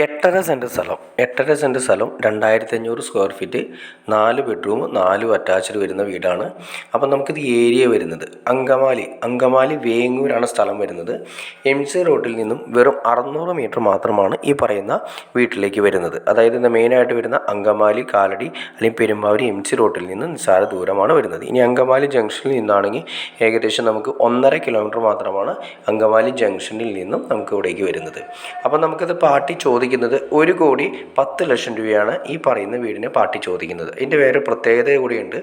എട്ടര സെൻറ്റ് സ്ഥലം 2500 square feet, 4 bedroom 4 attached വരുന്ന വീടാണ്. അപ്പം നമുക്കിത് ഏരിയ വരുന്നത് അങ്കമാലി വേങ്ങൂരാണ് സ്ഥലം വരുന്നത്. MC റോഡിൽ നിന്നും വെറും 600 മീറ്റർ മാത്രമാണ് ഈ പറയുന്ന വീട്ടിലേക്ക് വരുന്നത്. അതായത് മെയിനായിട്ട് വരുന്ന അങ്കമാലി കാലടി അല്ലെങ്കിൽ പെരുമ്പാവൂർ MC റോഡിൽ നിന്ന് നിസ്സാര ദൂരമാണ് വരുന്നത്. ഇനി അങ്കമാലി ജംഗ്ഷനിൽ നിന്നാണെങ്കിൽ ഏകദേശം നമുക്ക് 1.5 കിലോമീറ്റർ മാത്രമാണ് അങ്കമാലി ജംഗ്ഷനിൽ നിന്നും നമുക്ക് ഇവിടേക്ക് വരുന്നത്. അപ്പം നമുക്കിത് പാർട്ടി ചോദിക്കുന്നത് 1,10,00,000 രൂപയാണ് ഈ പറയുന്ന വീടിന് പാർട്ടി ചോദിക്കുന്നത്. ഇതിൻ്റെ വേറെ പ്രത്യേകത കൂടിയുണ്ട്.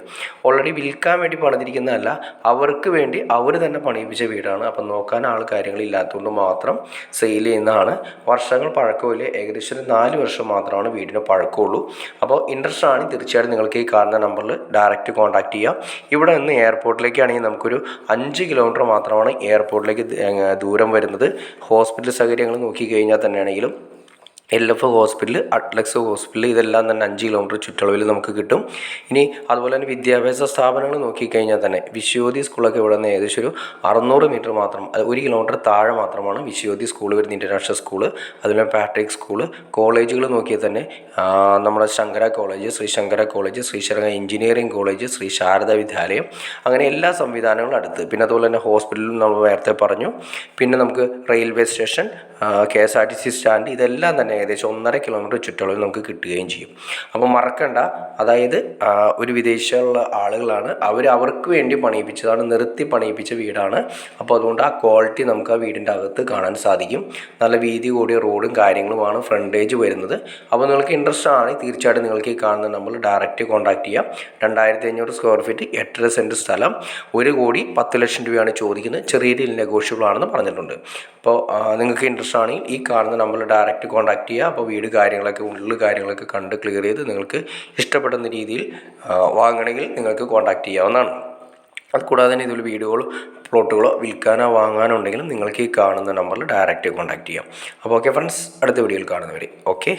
ഓൾറെഡി വിൽക്കാൻ വേണ്ടി പണിതിരിക്കുന്നതല്ല, അവർക്ക് വേണ്ടി അവർ തന്നെ പണിയിപ്പിച്ച വീടാണ്. അപ്പം നോക്കാൻ കാര്യങ്ങളില്ലാത്തതുകൊണ്ട് മാത്രം സെയിൽ ചെയ്യുന്നതാണ്. വർഷങ്ങൾ പഴക്കമില്ല, ഏകദേശം 4 വർഷം മാത്രമാണ് വീടിന് പഴക്കമുള്ളൂ. അപ്പോൾ ഇൻട്രസ്റ്റ് ആണ് തീർച്ചയായിട്ടും നിങ്ങൾക്ക് ഈ കാണുന്ന നമ്പറിൽ ഡയറക്റ്റ് കോൺടാക്റ്റ് ചെയ്യാം. ഇവിടെ നിന്ന് എയർപോർട്ടിലേക്കാണെങ്കിൽ നമുക്കൊരു 5 കിലോമീറ്റർ മാത്രമാണ് എയർപോർട്ടിലേക്ക് ദൂരം വരുന്നത്. ഹോസ്പിറ്റൽ സൗകര്യങ്ങൾ നോക്കിക്കഴിഞ്ഞാൽ തന്നെയാണെങ്കിലും LF ഹോസ്പിറ്റൽ, അറ്റ്ലക്സ് ഹോസ്പിറ്റൽ ഇതെല്ലാം തന്നെ 5 കിലോമീറ്റർ ചുറ്റളവിൽ നമുക്ക് കിട്ടും. ഇനി അതുപോലെ തന്നെ വിദ്യാഭ്യാസ സ്ഥാപനങ്ങൾ നോക്കിക്കഴിഞ്ഞാൽ തന്നെ വിശ്വജ്യോതി സ്കൂളൊക്കെ ഇവിടെ നിന്ന് ഏകദേശം ഒരു 600 മീറ്റർ മാത്രം, 1 കിലോമീറ്റർ താഴെ മാത്രമാണ് വിശ്വജ്യോതി സ്കൂൾ വരുന്ന ഇൻ്റർനാഷണൽ സ്കൂൾ. അതുപോലെ പാട്രിക് സ്കൂൾ. കോളേജുകൾ നോക്കിയാൽ തന്നെ നമ്മുടെ Sankara college, Sree Sankara college, Sreesankara engineering college, Sree Sarada Vidyalayam, അങ്ങനെ എല്ലാ സംവിധാനങ്ങളും അടുത്ത്. പിന്നെ അതുപോലെ തന്നെ ഹോസ്പിറ്റലും നമ്മൾ നേരത്തെ പറഞ്ഞു. പിന്നെ നമുക്ക് റെയിൽവേ സ്റ്റേഷൻ, KSRTC സ്റ്റാൻഡ്, ഇതെല്ലാം തന്നെ ഏകദേശം 1.5 കിലോമീറ്റർ ചുറ്റളവിൽ നമുക്ക് കിട്ടുകയും ചെയ്യും. അപ്പോൾ മറക്കണ്ട, അതായത് ഒരു വിദേശമുള്ള ആളുകളാണ് അവർക്ക് വേണ്ടി പണിയിപ്പിച്ചതാണ്, നിർത്തി പണിയിപ്പിച്ച വീടാണ്. അപ്പോൾ അതുകൊണ്ട് ആ ക്വാളിറ്റി നമുക്ക് ആ വീടിൻ്റെ അകത്ത് കാണാൻ സാധിക്കും. നല്ല വീതി കൂടിയ റോഡും കാര്യങ്ങളുമാണ് ഫ്രണ്ടേജ് വരുന്നത്. അപ്പോൾ നിങ്ങൾക്ക് ഇൻട്രസ്റ്റ് ആണെങ്കിൽ തീർച്ചയായിട്ടും നിങ്ങൾക്ക് ഈ കാണുന്ന നമ്മൾ ഡയറക്റ്റ് കോൺടാക്ട് ചെയ്യാം. 2500 സ്ക്വയർ ഫീറ്റ്, 8.5 സെൻറ്റ് സ്ഥലം, 1,10,00,000 രൂപയാണ് ചോദിക്കുന്നത്. ചെറിയ രീതിയിൽ നെഗോഷ്യബിൾ ആണെന്ന് പറഞ്ഞിട്ടുണ്ട്. അപ്പോൾ നിങ്ങൾക്ക് ഇൻട്രസ്റ്റ് ആണെങ്കിൽ ഈ കാണുന്ന നമ്പറിൽ ഡയറക്റ്റ് കോൺടാക്ട് ചെയ്യുക. അപ്പോൾ വീട് കാര്യങ്ങളൊക്കെ കണ്ട് ക്ലിയർ ചെയ്ത് നിങ്ങൾക്ക് ഇഷ്ടപ്പെടുന്ന രീതിയിൽ വാങ്ങണമെങ്കിൽ നിങ്ങൾക്ക് കോൺടാക്ട് ചെയ്യാവുന്നതാണ്. അതുകൂടാതെ തന്നെ ഇതിൽ വീടുകളോ പ്ലോട്ടുകളോ വിൽക്കാനോ വാങ്ങാനോ ഉണ്ടെങ്കിലും നിങ്ങൾക്ക് ഈ കാണുന്ന നമ്പറിൽ ഡയറക്റ്റ് കോൺടാക്ട് ചെയ്യാം. അപ്പോൾ ഓക്കെ ഫ്രണ്ട്സ്, അടുത്ത വീഡിയോയിൽ കാണുന്നവരെ ഓക്കെ.